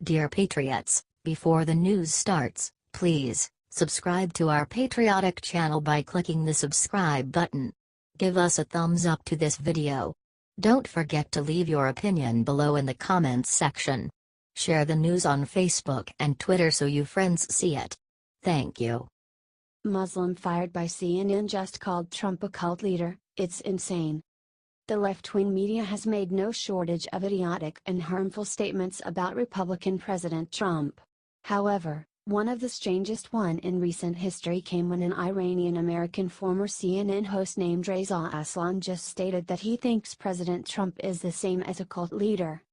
Dear Patriots, before the news starts, please subscribe to our patriotic channel by clicking the subscribe button. Give us a thumbs up to this video. Don't forget to leave your opinion below in the comments section. Share the news on Facebook and Twitter so you friends see it. Thank you. Muslim fired by CNN just called Trump a cult leader. It's insane. The left-wing media has made no shortage of idiotic and harmful statements about Republican President Trump. However, one of the strangest one in recent history came when an Iranian-American former CNN host named Reza Aslan just stated that he thinks President Trump is the same as a cult leader.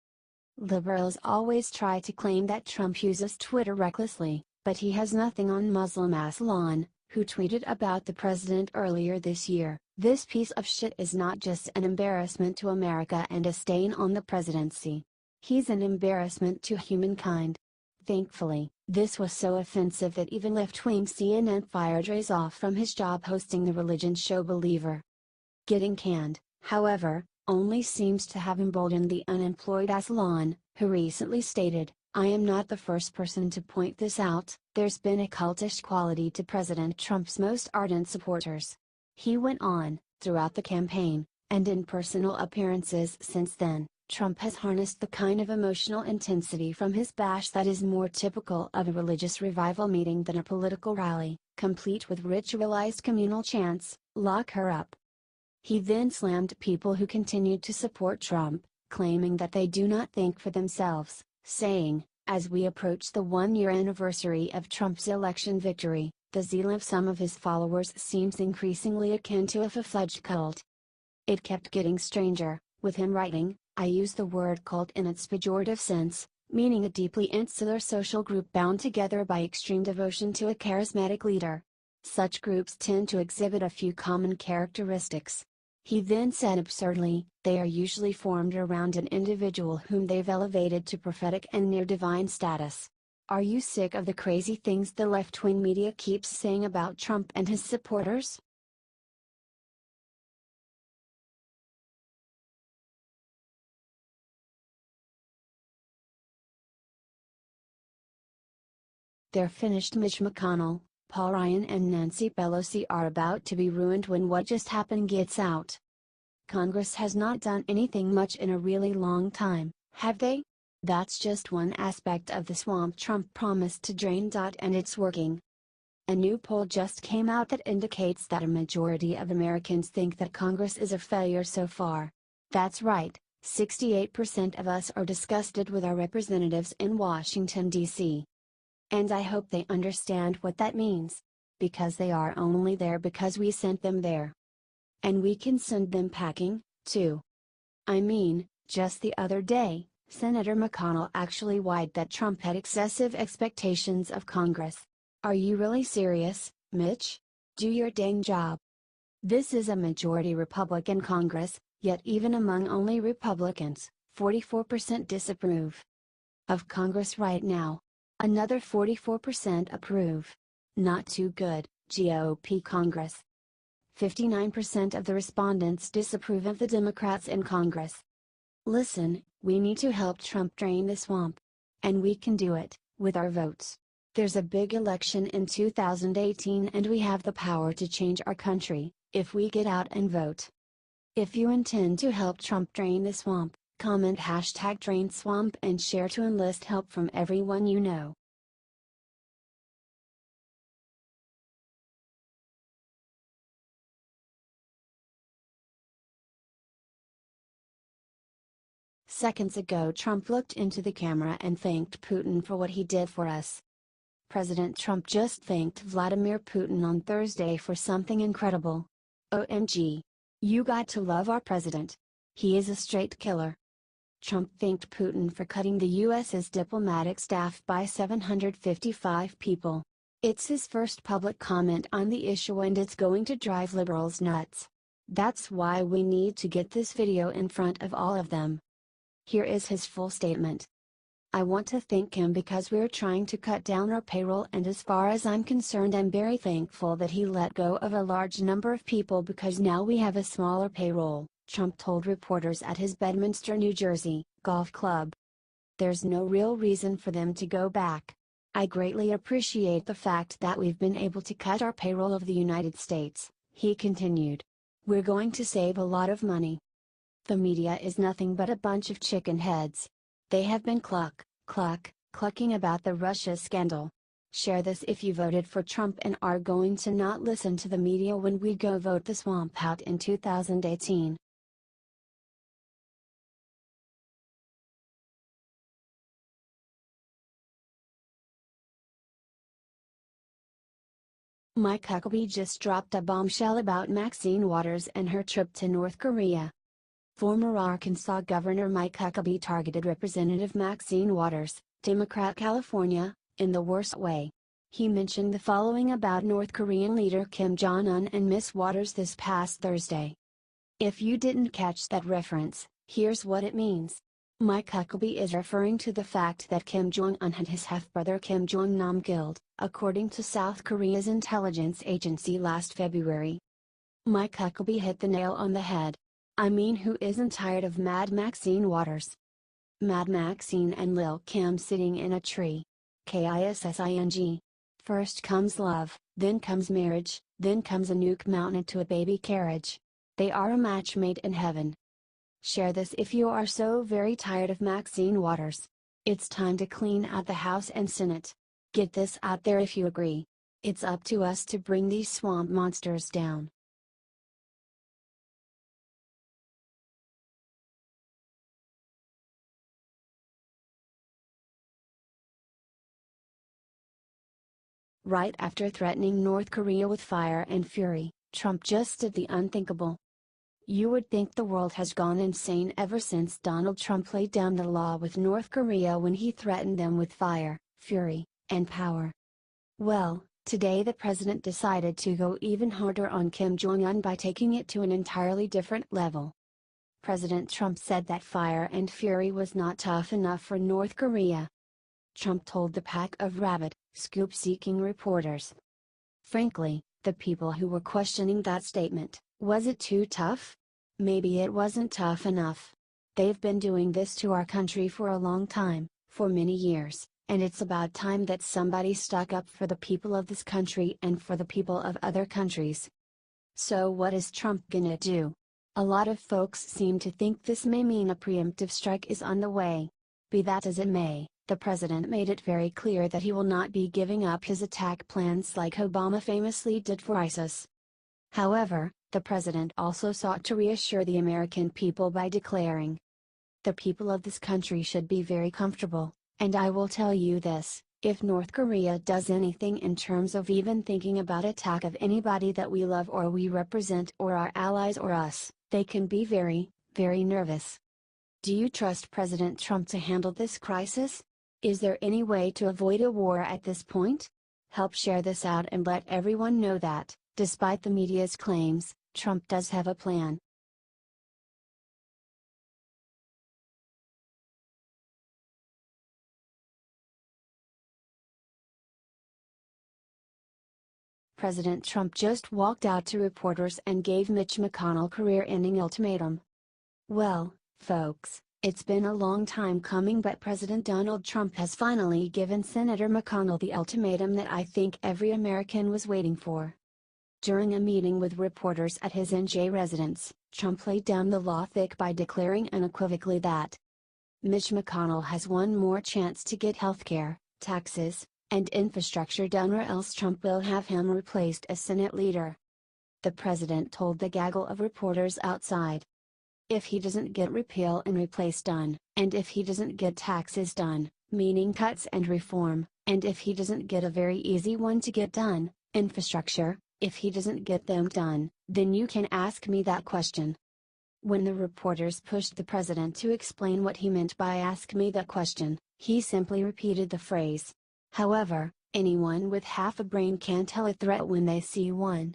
Liberals always try to claim that Trump uses Twitter recklessly, but he has nothing on Muslim Aslan, who tweeted about the president earlier this year. This piece of shit is not just an embarrassment to America and a stain on the presidency. He's an embarrassment to humankind. Thankfully, this was so offensive that even left-wing CNN fired Reza from his job hosting the religion show Believer. Getting canned, however, only seems to have emboldened the unemployed Aslan, who recently stated, "I am not the first person to point this out, there's been a cultish quality to President Trump's most ardent supporters." He went on, throughout the campaign, and in personal appearances since then, Trump has harnessed the kind of emotional intensity from his bash that is more typical of a religious revival meeting than a political rally, complete with ritualized communal chants, "Lock her up." He then slammed people who continued to support Trump, claiming that they do not think for themselves, saying, "As we approach the one-year anniversary of Trump's election victory, the zeal of some of his followers seems increasingly akin to a full-fledged cult." It kept getting stranger, with him writing, "I use the word cult in its pejorative sense, meaning a deeply insular social group bound together by extreme devotion to a charismatic leader. Such groups tend to exhibit a few common characteristics." He then said absurdly, "They are usually formed around an individual whom they've elevated to prophetic and near-divine status." Are you sick of the crazy things the left-wing media keeps saying about Trump and his supporters? They're finished. Mitch McConnell, Paul Ryan and Nancy Pelosi are about to be ruined when what just happened gets out. Congress has not done anything much in a really long time, have they? That's just one aspect of the swamp Trump promised to drain. And it's working. A new poll just came out that indicates that a majority of Americans think that Congress is a failure so far. That's right, 68% of us are disgusted with our representatives in Washington, D.C. And I hope they understand what that means. Because they are only there because we sent them there. And we can send them packing, too. I mean, just the other day, Senator McConnell actually whined that Trump had excessive expectations of Congress. Are you really serious, Mitch? Do your dang job. This is a majority Republican Congress, yet even among only Republicans, 44% disapprove of Congress right now. Another 44% approve. Not too good, GOP Congress. 59% of the respondents disapprove of the Democrats in Congress. Listen, we need to help Trump drain the swamp. And we can do it, with our votes. There's a big election in 2018 and we have the power to change our country, if we get out and vote. If you intend to help Trump drain the swamp, comment #DrainSwamp and share to enlist help from everyone you know. Seconds ago Trump looked into the camera and thanked Putin for what he did for us. President Trump just thanked Vladimir Putin on Thursday for something incredible. OMG. You got to love our president. He is a straight killer. Trump thanked Putin for cutting the US's diplomatic staff by 755 people. It's his first public comment on the issue and it's going to drive liberals nuts. That's why we need to get this video in front of all of them. Here is his full statement. "I want to thank him because we're trying to cut down our payroll and as far as I'm concerned I'm very thankful that he let go of a large number of people because now we have a smaller payroll," Trump told reporters at his Bedminster, New Jersey, golf club. There's no real reason for them to go back. I greatly appreciate the fact that we've been able to cut our payroll of the United States, he continued. We're going to save a lot of money. The media is nothing but a bunch of chicken heads. They have been clucking about the Russia scandal. Share this if you voted for Trump and are going to not listen to the media when we go vote the swamp out in 2018. Mike Huckabee just dropped a bombshell about Maxine Waters and her trip to North Korea. Former Arkansas Governor Mike Huckabee targeted Representative Maxine Waters, Democrat California, in the worst way. He mentioned the following about North Korean leader Kim Jong-un and Miss Waters this past Thursday. If you didn't catch that reference, here's what it means. Mike Huckabee is referring to the fact that Kim Jong-un had his half-brother Kim Jong-nam killed, according to South Korea's intelligence agency last February. Mike Huckabee hit the nail on the head. I mean, who isn't tired of Mad Maxine Waters? Mad Maxine and Lil Kim sitting in a tree. Kissing. First comes love, then comes marriage, then comes a nuke mounted to a baby carriage. They are a match made in heaven. Share this if you are so very tired of Maxine Waters. It's time to clean out the House and Senate. Get this out there if you agree. It's up to us to bring these swamp monsters down. Right after threatening North Korea with fire and fury, Trump just did the unthinkable. You would think the world has gone insane ever since Donald Trump laid down the law with North Korea when he threatened them with fire, fury, and power. Well, today the president decided to go even harder on Kim Jong-un by taking it to an entirely different level. President Trump said that fire and fury was not tough enough for North Korea. Trump told the pack of rabid, scoop-seeking reporters. Frankly, the people who were questioning that statement, was it too tough? Maybe it wasn't tough enough. They've been doing this to our country for a long time, for many years, and it's about time that somebody stuck up for the people of this country and for the people of other countries. So what is Trump gonna do? A lot of folks seem to think this may mean a preemptive strike is on the way. Be that as it may, the president made it very clear that he will not be giving up his attack plans like Obama famously did for ISIS. However, the president also sought to reassure the American people by declaring, "The people of this country should be very comfortable, and I will tell you this, if North Korea does anything in terms of even thinking about attack of anybody that we love or we represent or our allies or us, they can be very, very nervous." Do you trust President Trump to handle this crisis? Is there any way to avoid a war at this point? Help share this out and let everyone know that, despite the media's claims, Trump does have a plan. President Trump just walked out to reporters and gave Mitch McConnell career-ending ultimatum. Well, folks, it's been a long time coming, but President Donald Trump has finally given Senator McConnell the ultimatum that I think every American was waiting for. During a meeting with reporters at his NJ residence, Trump laid down the law thick by declaring unequivocally that Mitch McConnell has one more chance to get healthcare, taxes, and infrastructure done, or else Trump will have him replaced as Senate leader. The president told the gaggle of reporters outside, if he doesn't get repeal and replace done, and if he doesn't get taxes done, meaning cuts and reform, and if he doesn't get a very easy one to get done, infrastructure, if he doesn't get them done, then you can ask me that question. When the reporters pushed the president to explain what he meant by ask me that question, he simply repeated the phrase. However, anyone with half a brain can tell a threat when they see one.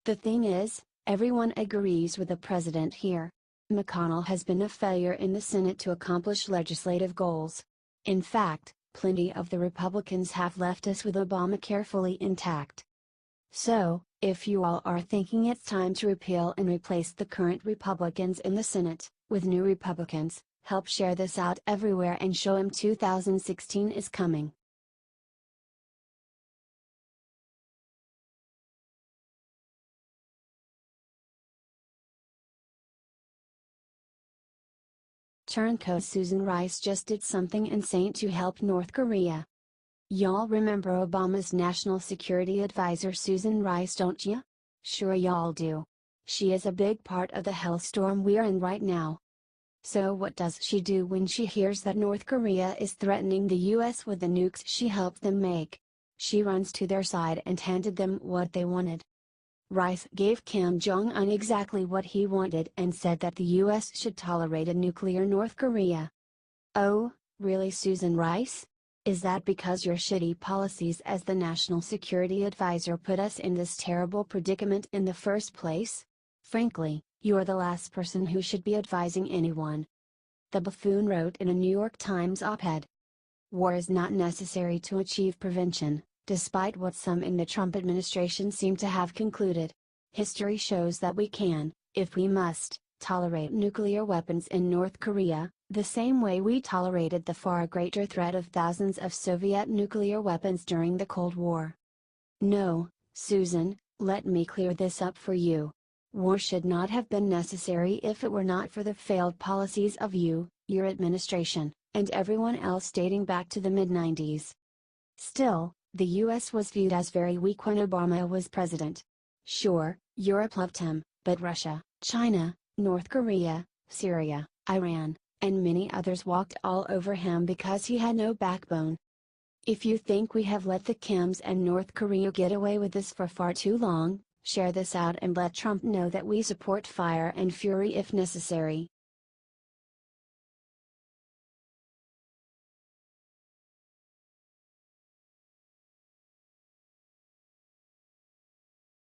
The thing is, everyone agrees with the president here. McConnell has been a failure in the Senate to accomplish legislative goals. In fact, plenty of the Republicans have left us with Obamacare fully intact. So, if you all are thinking it's time to repeal and replace the current Republicans in the Senate, with new Republicans, Help share this out everywhere and show him 2016 is coming. Turncoat Susan Rice just did something insane to help North Korea. Y'all remember Obama's National Security Advisor Susan Rice, don't ya? Sure y'all do. She is a big part of the hellstorm we're in right now. So what does she do when she hears that North Korea is threatening the US with the nukes she helped them make? She runs to their side and handed them what they wanted. Rice gave Kim Jong-un exactly what he wanted and said that the US should tolerate a nuclear North Korea. Oh, really, Susan Rice? Is that because your shitty policies as the National Security Advisor put us in this terrible predicament in the first place? Frankly, you're the last person who should be advising anyone. The buffoon wrote in a New York Times op-ed. War is not necessary to achieve prevention, despite what some in the Trump administration seem to have concluded. History shows that we can, if we must, tolerate nuclear weapons in North Korea, the same way we tolerated the far greater threat of thousands of Soviet nuclear weapons during the Cold War. No, Susan, let me clear this up for you. War should not have been necessary if it were not for the failed policies of you, your administration, and everyone else dating back to the mid-90s. Still, the US was viewed as very weak when Obama was president. Sure, Europe loved him, but Russia, China, North Korea, Syria, Iran, and many others walked all over him because he had no backbone. If you think we have let the Kims and North Korea get away with this for far too long, share this out and let Trump know that we support fire and fury if necessary.